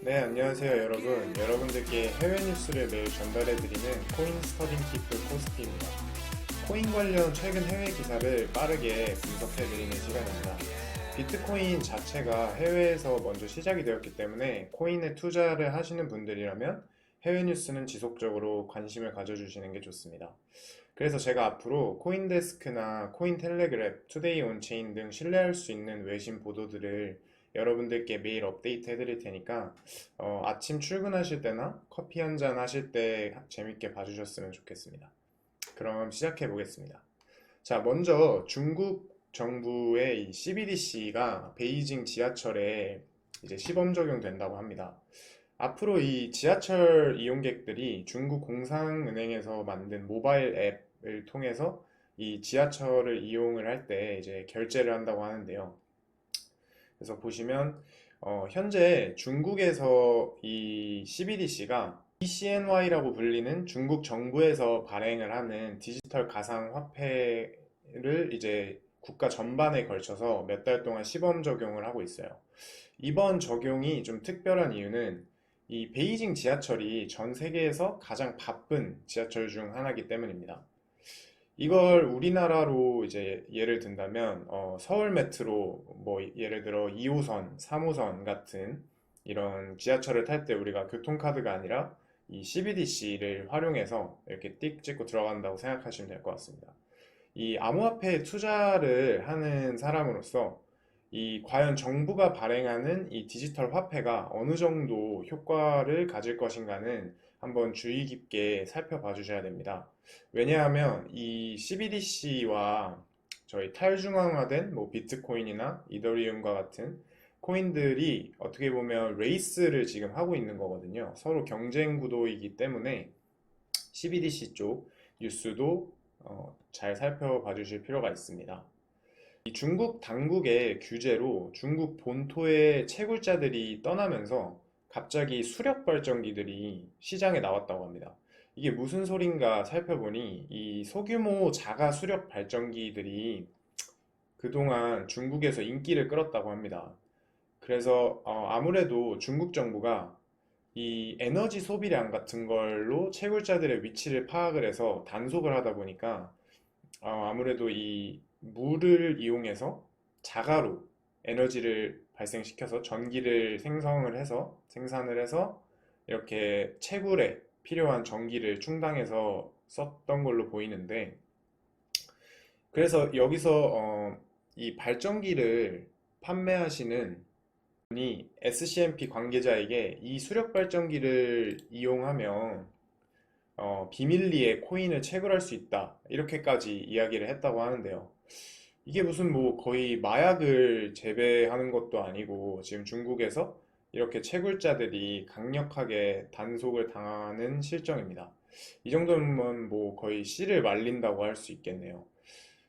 네, 안녕하세요 여러분. 여러분들께 해외 뉴스를 매일 전달해드리는 코인 스터딩 피플 코스피입니다. 코인 관련 최근 해외 기사를 빠르게 분석해드리는 시간입니다. 비트코인 자체가 해외에서 먼저 시작이 되었기 때문에 코인에 투자를 하시는 분들이라면 해외 뉴스는 지속적으로 관심을 가져주시는 게 좋습니다. 그래서 제가 앞으로 코인데스크나 코인텔레그래프, 투데이 온체인 등 신뢰할 수 있는 외신 보도들을 여러분들께 매일 업데이트 해드릴 테니까 아침 출근하실 때나 커피 한잔 하실 때 재밌게 봐주셨으면 좋겠습니다. 그럼 시작해 보겠습니다. 자, 먼저 중국 정부의 이 CBDC가 베이징 지하철에 이제 시범 적용된다고 합니다. 앞으로 이 지하철 이용객들이 중국 공상은행에서 만든 모바일 앱을 통해서 이 지하철을 이용을 할 때 이제 결제를 한다고 하는데요. 그래서 보시면 현재 중국에서 이 CBDC가 ECNY라고 불리는 중국 정부에서 발행을 하는 디지털 가상화폐를 이제 국가 전반에 걸쳐서 몇 달 동안 시범 적용을 하고 있어요. 이번 적용이 좀 특별한 이유는 이 베이징 지하철이 전 세계에서 가장 바쁜 지하철 중 하나이기 때문입니다. 이걸 우리나라로 이제 예를 든다면 서울 메트로 뭐 예를 들어 2호선, 3호선 같은 이런 지하철을 탈 때 우리가 교통카드가 아니라 이 CBDC를 활용해서 이렇게 띡 찍고 들어간다고 생각하시면 될 것 같습니다. 이 암호화폐에 투자를 하는 사람으로서 이 과연 정부가 발행하는 이 디지털 화폐가 어느 정도 효과를 가질 것인가는 한번 주의 깊게 살펴봐 주셔야 됩니다. 왜냐하면 이 CBDC와 저희 탈중앙화된 뭐 비트코인이나 이더리움과 같은 코인들이 어떻게 보면 레이스를 지금 하고 있는 거거든요. 서로 경쟁 구도이기 때문에 CBDC 쪽 뉴스도 잘 살펴봐 주실 필요가 있습니다. 이 중국 당국의 규제로 중국 본토의 채굴자들이 떠나면서 갑자기 수력 발전기들이 시장에 나왔다고 합니다. 이게 무슨 소린가 살펴보니 이 소규모 자가 수력 발전기들이 그동안 중국에서 인기를 끌었다고 합니다. 그래서 아무래도 중국 정부가 이 에너지 소비량 같은 걸로 채굴자들의 위치를 파악을 해서 단속을 하다 보니까 아무래도 이 물을 이용해서 자가로 에너지를 발생시켜서 전기를 생성을 해서 생산을 해서 이렇게 채굴에 필요한 전기를 충당해서 썼던 걸로 보이는데 그래서 여기서 이 발전기를 판매하시는 분이 SCMP 관계자에게 이 수력 발전기를 이용하면 비밀리에 코인을 채굴할 수 있다. 이렇게까지 이야기를 했다고 하는데요. 이게 무슨 뭐 거의 마약을 재배하는 것도 아니고 지금 중국에서 이렇게 채굴자들이 강력하게 단속을 당하는 실정입니다. 이 정도면 뭐 거의 씨를 말린다고 할 수 있겠네요.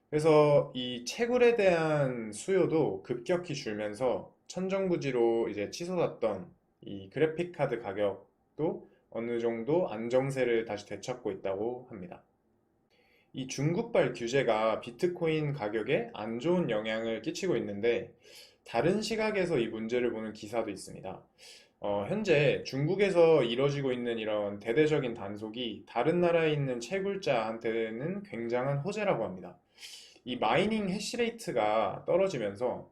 그래서 이 채굴에 대한 수요도 급격히 줄면서 천정부지로 이제 치솟았던 이 그래픽 카드 가격도 어느 정도 안정세를 다시 되찾고 있다고 합니다. 이 중국발 규제가 비트코인 가격에 안 좋은 영향을 끼치고 있는데 다른 시각에서 이 문제를 보는 기사도 있습니다. 현재 중국에서 이뤄지고 있는 이런 대대적인 단속이 다른 나라에 있는 채굴자한테는 굉장한 호재라고 합니다. 이 마이닝 해시레이트가 떨어지면서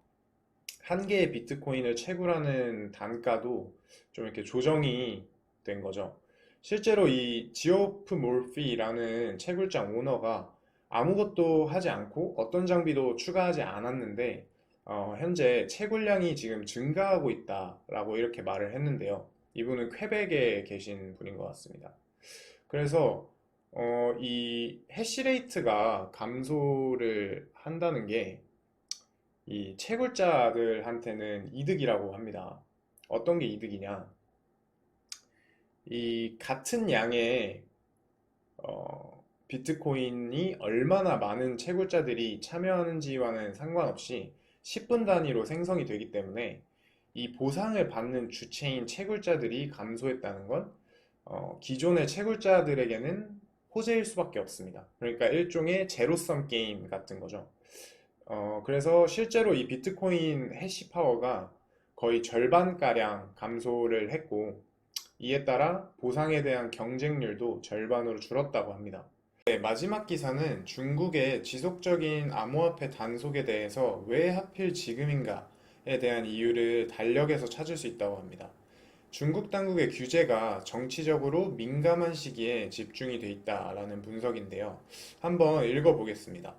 한 개의 비트코인을 채굴하는 단가도 좀 이렇게 조정이 된 거죠. 실제로 이 지오프 몰피라는 채굴장 오너가 아무것도 하지 않고 어떤 장비도 추가하지 않았는데 현재 채굴량이 지금 증가하고 있다라고 이렇게 말을 했는데요. 이분은 퀘벡에 계신 분인 것 같습니다. 그래서 이 해시레이트가 감소를 한다는 게 이 채굴자들한테는 이득이라고 합니다. 어떤 게 이득이냐? 이 같은 양의 비트코인이 얼마나 많은 채굴자들이 참여하는지와는 상관없이 10분 단위로 생성이 되기 때문에 이 보상을 받는 주체인 채굴자들이 감소했다는 건 기존의 채굴자들에게는 호재일 수밖에 없습니다. 그러니까 일종의 제로섬 게임 같은 거죠. 그래서 실제로 이 비트코인 해시 파워가 거의 절반가량 감소를 했고, 이에 따라 보상에 대한 경쟁률도 절반으로 줄었다고 합니다. 네, 마지막 기사는 중국의 지속적인 암호화폐 단속에 대해서 왜 하필 지금인가에 대한 이유를 달력에서 찾을 수 있다고 합니다. 중국 당국의 규제가 정치적으로 민감한 시기에 집중이 돼 있다라는 분석인데요. 한번 읽어보겠습니다.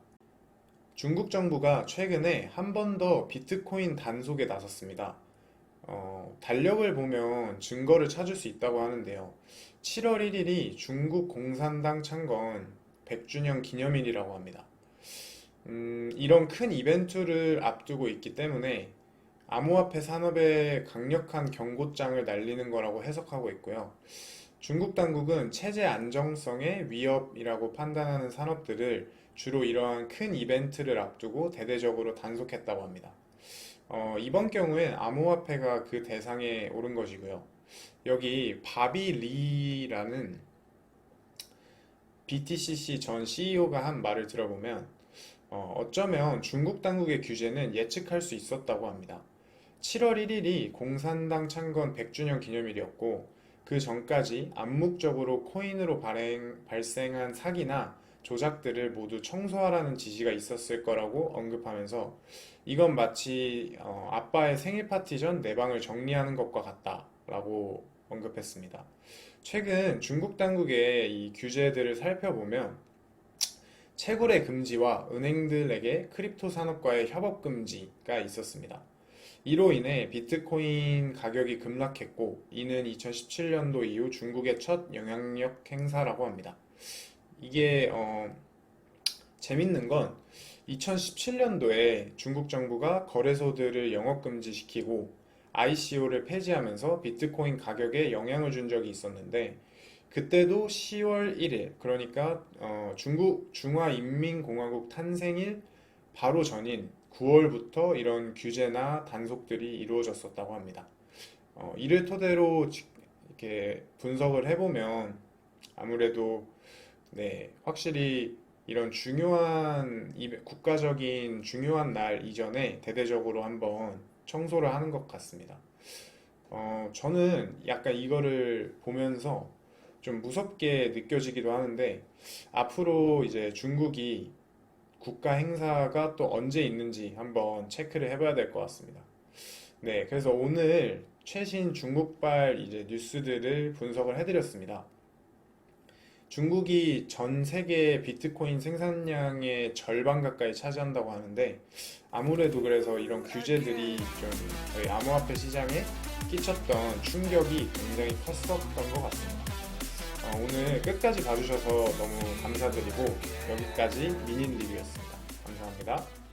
중국 정부가 최근에 한 번 더 비트코인 단속에 나섰습니다. 달력을 보면 증거를 찾을 수 있다고 하는데요. 7월 1일이 중국 공산당 창건 100주년 기념일이라고 합니다. 이런 큰 이벤트를 앞두고 있기 때문에 암호화폐 산업에 강력한 경고장을 날리는 거라고 해석하고 있고요. 중국 당국은 체제 안정성의 위협이라고 판단하는 산업들을 주로 이러한 큰 이벤트를 앞두고 대대적으로 단속했다고 합니다. 이번 경우엔 암호화폐가 그 대상에 오른 것이고요. 여기 바비 리라는 BTCC 전 CEO가 한 말을 들어보면 어쩌면 중국 당국의 규제는 예측할 수 있었다고 합니다. 7월 1일이 공산당 창건 100주년 기념일이었고 그 전까지 암묵적으로 코인으로 발생한 사기나 조작들을 모두 청소하라는 지시가 있었을 거라고 언급하면서 이건 마치 아빠의 생일 파티 전 내 방을 정리하는 것과 같다라고 언급했습니다. 최근 중국 당국의 이 규제들을 살펴보면 채굴의 금지와 은행들에게 크립토 산업과의 협업 금지가 있었습니다. 이로 인해 비트코인 가격이 급락했고 이는 2017년도 이후 중국의 첫 영향력 행사라고 합니다. 이게 재밌는 건 2017년도에 중국 정부가 거래소들을 영업 금지시키고 ICO를 폐지하면서 비트코인 가격에 영향을 준 적이 있었는데 그때도 10월 1일 그러니까 중국 중화인민공화국 탄생일 바로 전인 9월부터 이런 규제나 단속들이 이루어졌었다고 합니다. 이를 토대로 이렇게 분석을 해보면 아무래도 네, 확실히 이런 중요한 국가적인 중요한 날 이전에 대대적으로 한번 청소를 하는 것 같습니다. 저는 약간 이거를 보면서 좀 무섭게 느껴지기도 하는데 앞으로 이제 중국이 국가 행사가 또 언제 있는지 한번 체크를 해봐야 될 것 같습니다. 네, 그래서 오늘 최신 중국발 이제 뉴스들을 분석을 해드렸습니다. 중국이 전 세계 비트코인 생산량의 절반 가까이 차지한다고 하는데 아무래도 그래서 이런 규제들이 좀 저희 암호화폐 시장에 끼쳤던 충격이 굉장히 컸었던 것 같습니다. 오늘 끝까지 봐주셔서 너무 감사드리고 여기까지 미닌 리뷰였습니다. 감사합니다.